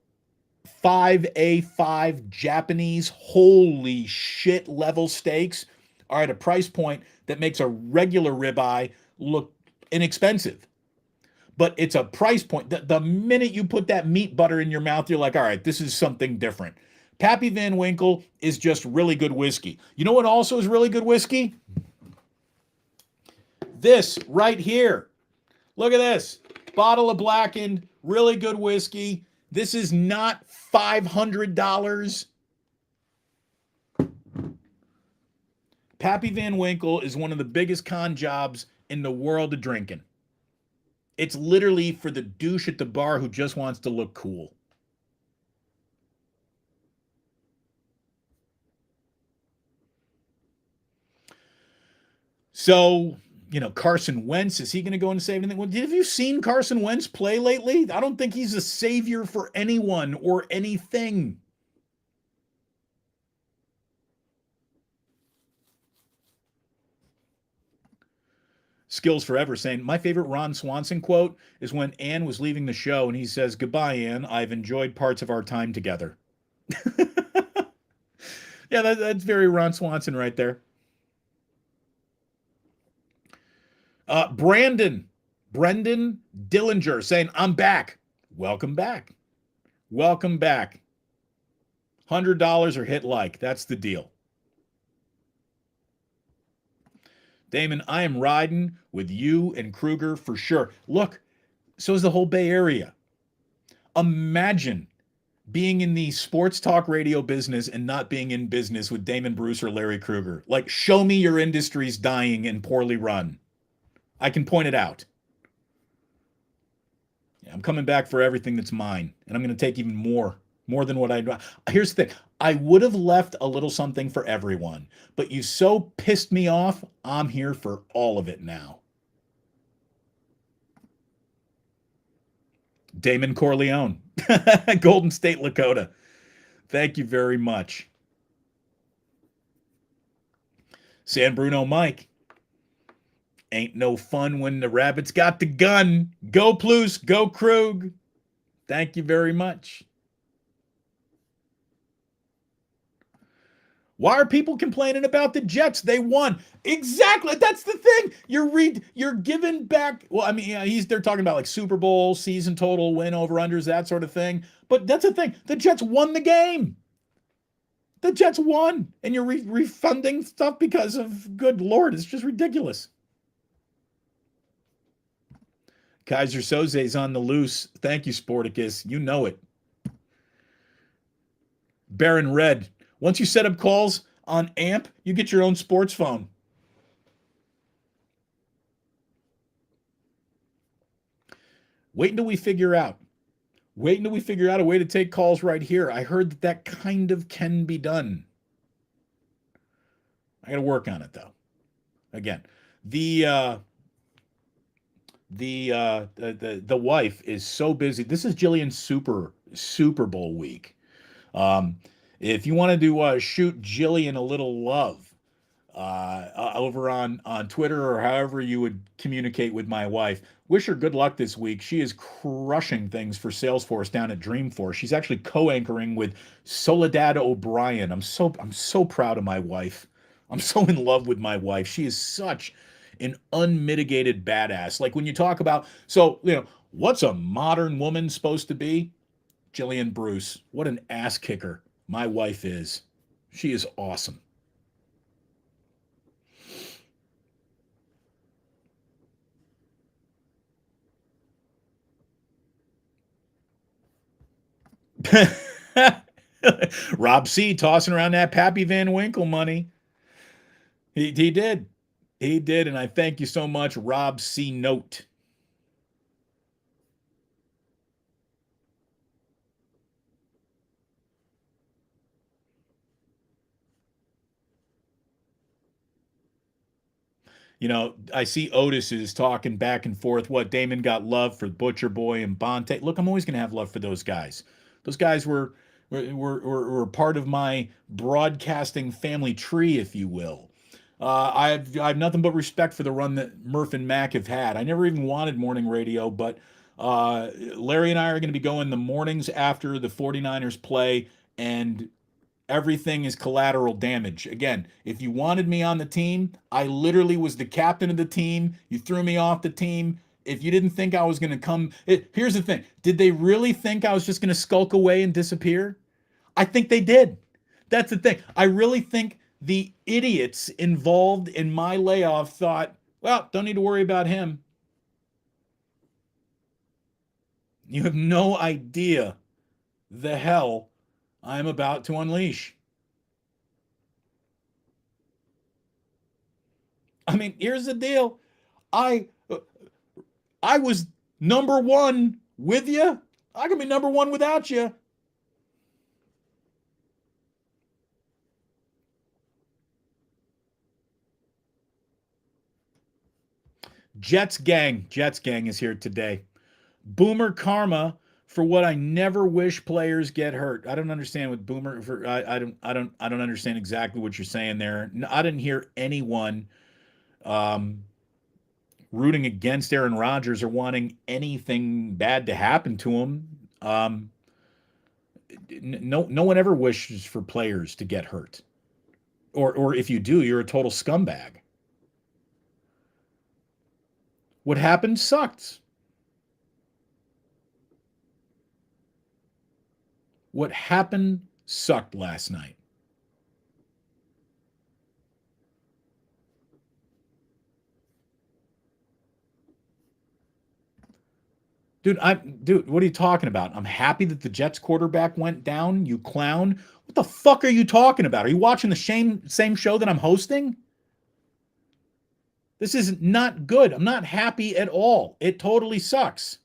5A5 Japanese, holy shit level steaks are at a price point that makes a regular ribeye look inexpensive. But it's a price point. The minute you put that meat butter in your mouth, you're like, all right, this is something different. Pappy Van Winkle is just really good whiskey. You know what also is really good whiskey? This right here. Look at this. Bottle of blackened, really good whiskey. This is not $500. Pappy Van Winkle is one of the biggest con jobs in the world of drinking. It's literally for the douche at the bar who just wants to look cool. So, Carson Wentz, is he going to go and save anything? Well, have you seen Carson Wentz play lately? I don't think he's a savior for anyone or anything. Skills Forever saying, my favorite Ron Swanson quote is when Ann was leaving the show and he says, goodbye, Ann. I've enjoyed parts of our time together. Yeah, that's very Ron Swanson right there. Brendan Dillinger saying, I'm back. Welcome back. Welcome back. $100 or hit like. That's the deal. Damon, I am riding with you and Kruger for sure. Look, so is the whole Bay Area. Imagine being in the sports talk radio business and not being in business with Damon Bruce or Larry Kruger. Like, show me your industry's dying and poorly run. I can point it out. Yeah, I'm coming back for everything that's mine, and I'm going to take even more than what I. Here's the thing: I would have left a little something for everyone, but you so pissed me off. I'm here for all of it now. Damon Corleone, Golden State, Lakota. Thank you very much. San Bruno Mike. Ain't no fun when the rabbit's got the gun. Go Plus, go Krug. Thank you very much. Why are people complaining about the Jets? They won. Exactly. That's the thing. You're giving back. Well, I mean, yeah, they're talking about like Super Bowl, season total, win over unders, that sort of thing. But that's the thing. The Jets won the game. The Jets won, and you're refunding stuff because of, good Lord, it's just ridiculous. Kaiser Soze's on the loose. Thank you, Sporticus. You know it. Baron Red. Once you set up calls on AMP, you get your own sports phone. Wait until we figure out. Wait until we figure out a way to take calls right here. I heard that kind of can be done. I got to work on it though. Again, the the wife is so busy. This is Jillian's Super Bowl week. Um, if you wanted to shoot Jillian a little love over on Twitter or however you would communicate with my wife, wish her good luck this week. She is crushing things for Salesforce down at Dreamforce. She's actually co-anchoring with Soledad O'Brien. I'm so proud of my wife. I'm so in love with my wife. She is such an unmitigated badass. Like when you talk about, so, what's a modern woman supposed to be? Jillian Bruce. What an ass kicker my wife is. She is awesome. Rob C tossing around that Pappy Van Winkle money. He did. He did. And I thank you so much, Rob C. Note. I see Otis is talking back and forth. What Damon got love for Butcher Boy and Bonte. Look, I'm always going to have love for those guys. Those guys were part of my broadcasting family tree, if you will. I have nothing but respect for the run that Murph and Mac have had. I never even wanted morning radio, but Larry and I are going to be going the mornings after the 49ers play, and everything is collateral damage. Again, if you wanted me on the team, I literally was the captain of the team. You threw me off the team. If you didn't think I was going to here's the thing. Did they really think I was just going to skulk away and disappear? I think they did. That's the thing. I really think the idiots involved in my layoff thought, well, don't need to worry about him. You have no idea the hell I'm about to unleash. I mean, here's the deal. I I was number one with you. I can be number one without you. Jets gang is here today. Boomer karma for what I never wish players get hurt. I don't understand what boomer for. I don't understand exactly what you're saying there. I didn't hear anyone um, rooting against Aaron Rodgers or wanting anything bad to happen to him. No one ever wishes for players to get hurt, or if you do, you're a total scumbag. What happened sucked. What happened sucked last night. Dude, what are you talking about? I'm happy that the Jets quarterback went down, you clown. What the fuck are you talking about? Are you watching the same show that I'm hosting? This is not good. I'm not happy at all. It totally sucks.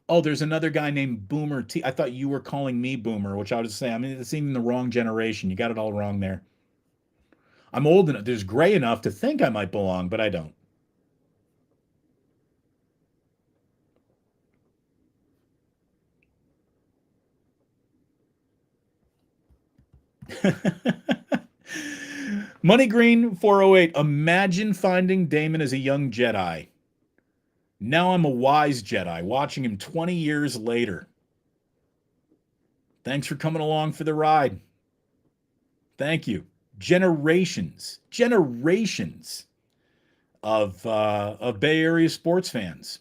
Oh, there's another guy named Boomer T. I thought you were calling me Boomer, which I was saying. I mean, it's even the wrong generation. You got it all wrong there. I'm old enough. There's gray enough to think I might belong, but I don't. Money Green 408. Imagine finding Damon as a young Jedi. Now I'm a wise Jedi, watching him 20 years later. Thanks for coming along for the ride. Thank you. Generations of Bay Area sports fans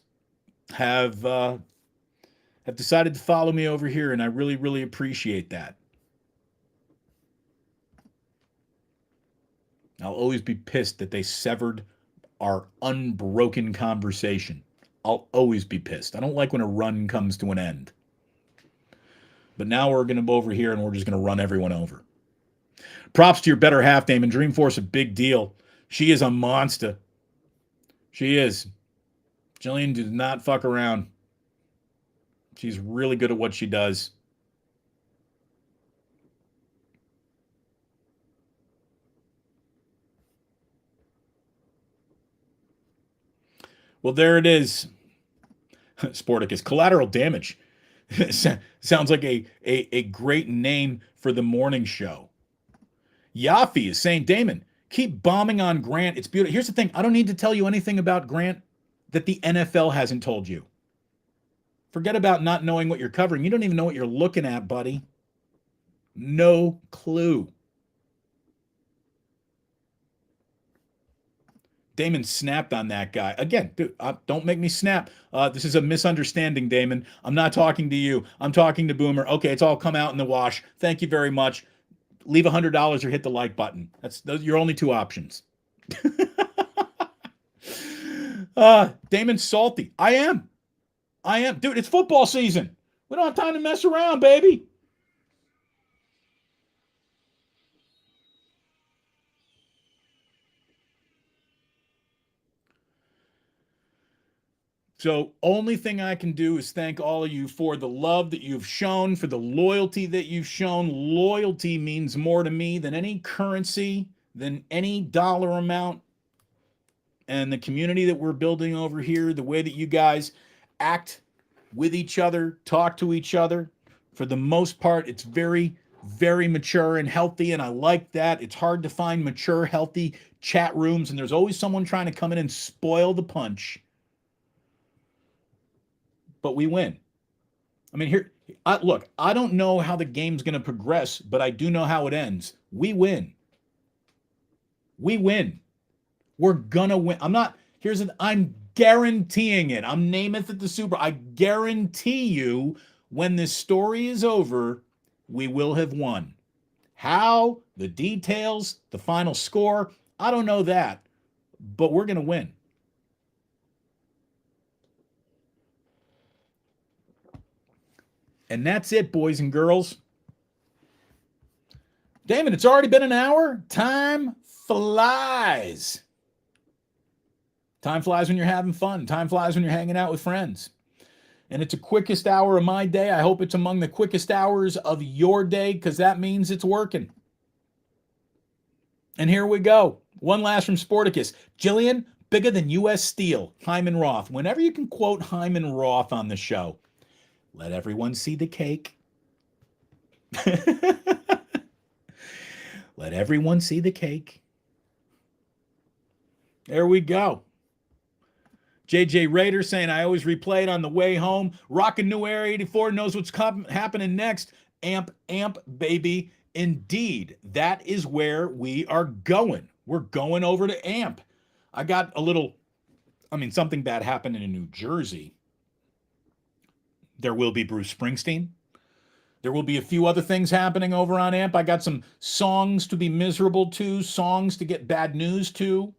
have have decided to follow me over here, and I really appreciate that. I'll always be pissed that they severed our unbroken conversation. I'll always be pissed. I don't like when a run comes to an end. But now we're going to go over here and we're just going to run everyone over. Props to your better half, Damon. Dreamforce, a big deal. She is a monster. She is. Jillian does not fuck around. She's really good at what she does. Well, there it is. Sporticus. Collateral damage. Sounds like a great name for the morning show. Yafi is saying, Damon, keep bombing on Grant. It's beautiful. Here's the thing. I don't need to tell you anything about Grant that the NFL hasn't told you. Forget about not knowing what you're covering. You don't even know what you're looking at, buddy. No clue. Damon snapped on that guy. Again, dude, don't make me snap. This is a misunderstanding, Damon. I'm not talking to you. I'm talking to Boomer. Okay, it's all come out in the wash. Thank you very much. Leave $100 or hit the like button. Those are your only two options. Damon's salty. I am. Dude, it's football season. We don't have time to mess around, baby. So, only thing I can do is thank all of you for the love that you've shown, for the loyalty that you've shown. Loyalty means more to me than any currency than any dollar amount. And the community that we're building over here, the way that you guys act with each other, talk to each other, for the most part, it's very, very mature and healthy. And I like that. It's hard to find mature, healthy chat rooms. And there's always someone trying to come in and spoil the punch. But we win. I mean, look, I don't know how the game's going to progress, but I do know how it ends. We win. We win. We're gonna win. I'm guaranteeing it. I'm naming it the Super. I guarantee you, when this story is over, we will have won. How, the details, the final score, I don't know that, but we're gonna win. And that's it, boys and girls. Damon, it's already been an hour. Time flies. Time flies when you're having fun. Time flies when you're hanging out with friends. And it's the quickest hour of my day. I hope it's among the quickest hours of your day, because that means it's working. And here we go. One last from Sporticus. Jillian, bigger than U.S. Steel. Hyman Roth. Whenever you can quote Hyman Roth on the show, let everyone see the cake. Let everyone see the cake. There we go. JJ Raider saying, I always replay it on the way home. Rockin' New Air 84 knows what's happening next. Amp, baby. Indeed, that is where we are going. We're going over to Amp. I got something bad happened in New Jersey. There will be Bruce Springsteen. There will be a few other things happening over on Amp. I got some songs to be miserable to, songs to get bad news to.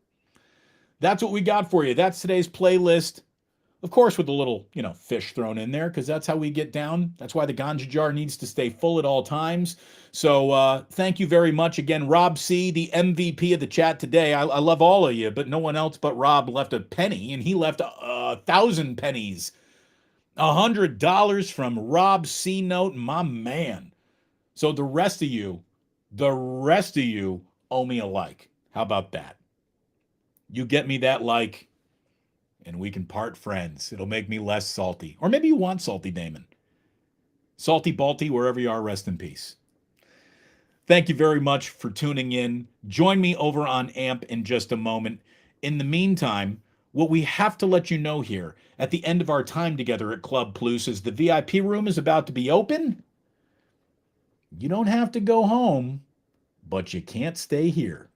That's what we got for you. That's today's playlist. Of course, with a little, fish thrown in there, because that's how we get down. That's why the ganja jar needs to stay full at all times. So thank you very much. Again, Rob C., the MVP of the chat today. I love all of you, but no one else but Rob left a penny, and he left 1,000 pennies. $100 from Rob C. Note, my man. So the rest of you owe me a like. How about that? You get me that like, and we can part friends. It'll make me less salty. Or maybe you want salty, Damon. Salty Balty, wherever you are, rest in peace. Thank you very much for tuning in. Join me over on AMP in just a moment. In the meantime, what we have to let you know here at the end of our time together at Club Plus is the VIP room is about to be open. You don't have to go home, but you can't stay here.